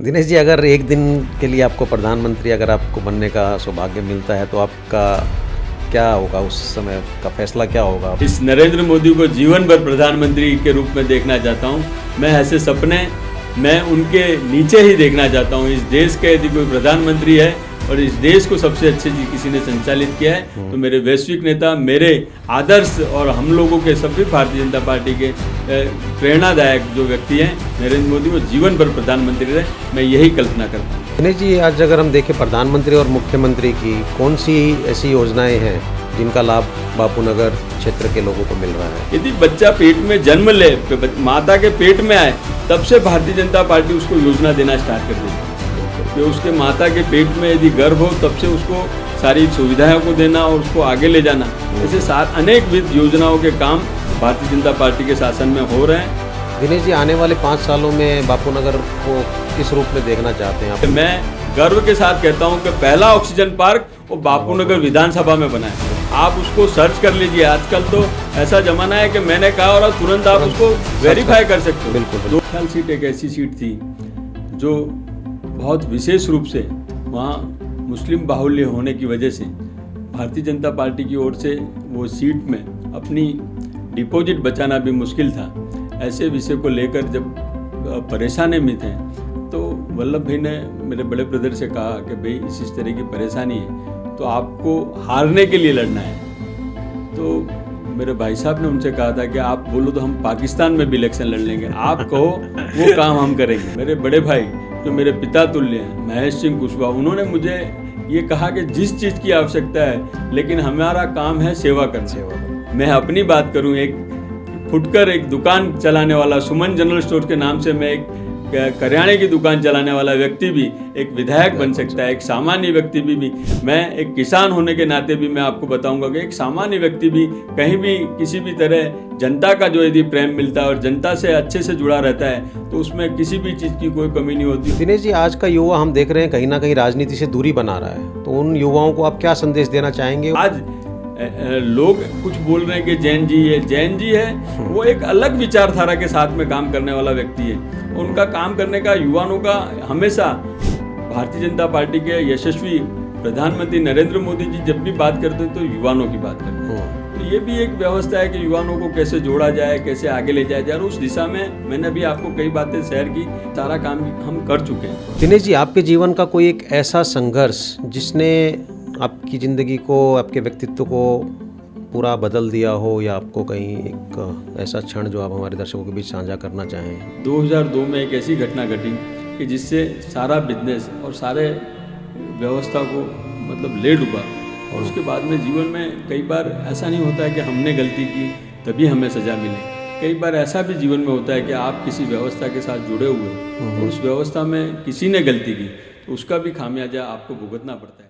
दिनेश जी, अगर एक दिन के लिए आपको प्रधानमंत्री अगर आपको बनने का सौभाग्य मिलता है तो आपका क्या होगा, उस समय का फैसला क्या होगा? इस नरेंद्र मोदी को जीवन भर प्रधानमंत्री के रूप में देखना चाहता हूं। मैं ऐसे सपने मैं उनके नीचे ही देखना चाहता हूं। इस देश का यदि कोई प्रधानमंत्री है और इस देश को सबसे अच्छे किसी ने संचालित किया है तो मेरे वैश्विक नेता, मेरे आदर्श और हम लोगों के सभी भारतीय जनता पार्टी के प्रेरणादायक जो व्यक्ति हैं नरेंद्र मोदी, वो जीवन भर प्रधानमंत्री रहे, मैं यही कल्पना करता हूँ। दिनेश जी, आज अगर हम देखें प्रधानमंत्री और मुख्यमंत्री की कौन सी ऐसी योजनाएं हैं जिनका लाभ बापूनगर क्षेत्र के लोगों को मिल रहा है? यदि बच्चा पेट में जन्म ले, माता के पेट में आए, तब से भारतीय जनता पार्टी उसको योजना देना स्टार्ट कर देती है कि उसके माता के पेट में यदि गर्भ हो तब से उसको सारी सुविधाओं को देना और उसको आगे ले जाना। ऐसे अनेक योजनाओं के काम भारतीय जनता पार्टी के शासन में हो रहे हैं। दिनेश जी, आने वाले 5 सालों में बापूनगर को किस रूप में देखना चाहते हैं आप? मैं गर्व के साथ कहता हूं कि पहला ऑक्सीजन पार्क वो बापूनगर विधानसभा में बना है। आप उसको सर्च कर लीजिए। आजकल तो ऐसा जमाना है कि मैंने कहा और तुरंत आप उसको वेरीफाई कर सकते हो। बिल्कुल। 2 साल सीट एक ऐसी सीट थी जो बहुत विशेष रूप से वहाँ मुस्लिम बाहुल्य होने की वजह से भारतीय जनता पार्टी की ओर से वो सीट में अपनी डिपॉजिट बचाना भी मुश्किल था। ऐसे विषय को लेकर जब परेशानी में थे तो वल्लभ भाई ने मेरे बड़े ब्रदर से कहा कि भाई इस तरह की परेशानी है तो आपको हारने के लिए लड़ना है। तो मेरे भाई साहब ने उनसे कहा था कि आप बोलो तो हम पाकिस्तान में भी इलेक्शन लड़ लेंगे, आप कहो वो काम हम करेंगे। मेरे बड़े भाई जो मेरे पिता तुल्य हैं, महेश सिंह कुशवाहा, उन्होंने मुझे ये कहा कि जिस चीज़ की आवश्यकता है लेकिन हमारा काम है सेवा करना। मैं अपनी बात करूं, एक फुटकर एक दुकान चलाने वाला, सुमन जनरल स्टोर के नाम से मैं एक करियाने की दुकान चलाने वाला व्यक्ति भी एक विधायक बन सकता है। एक सामान्य व्यक्ति भी मैं एक किसान होने के नाते भी मैं आपको बताऊंगा कि एक सामान्य व्यक्ति भी कहीं भी किसी भी तरह जनता का जो यदि प्रेम मिलता है और जनता से अच्छे से जुड़ा रहता है तो उसमें किसी भी चीज़ की कोई कमी नहीं होती। दिनेश जी, आज का युवा हम देख रहे हैं कहीं ना कहीं राजनीति से दूरी बना रहा है, तो उन युवाओं को आप क्या संदेश देना चाहेंगे? आज लोग कुछ बोल रहे हैं कि जैन जी है वो एक अलग विचारधारा के साथ में काम करने वाला व्यक्ति है। उनका काम करने का, युवाओं का, हमेशा भारतीय जनता पार्टी के यशस्वी प्रधानमंत्री नरेंद्र मोदी जी जब भी बात करते हैं तो युवाओं की बात करते हैं। तो ये भी एक व्यवस्था है कि युवाओं को कैसे जोड़ा जाए, कैसे आगे ले जाया जाए, और उस दिशा में मैंने भी आपको कई बातें शेयर की, सारा काम हम कर चुके हैं। दिनेश जी, आपके जीवन का कोई एक ऐसा संघर्ष जिसने आपकी ज़िंदगी को, आपके व्यक्तित्व को पूरा बदल दिया हो, या आपको कहीं एक ऐसा क्षण जो आप हमारे दर्शकों के बीच साझा करना चाहें? 2002 में एक ऐसी घटना घटी कि जिससे सारा बिजनेस और सारे व्यवस्था को मतलब ले डूबा। और उसके बाद में जीवन में कई बार ऐसा नहीं होता है कि हमने गलती की तभी हमें सज़ा मिले। कई बार ऐसा भी जीवन में होता है कि आप किसी व्यवस्था के साथ जुड़े हुए हो और उस व्यवस्था में किसी ने गलती की तो उसका भी खामियाजा आपको भुगतना पड़ता है।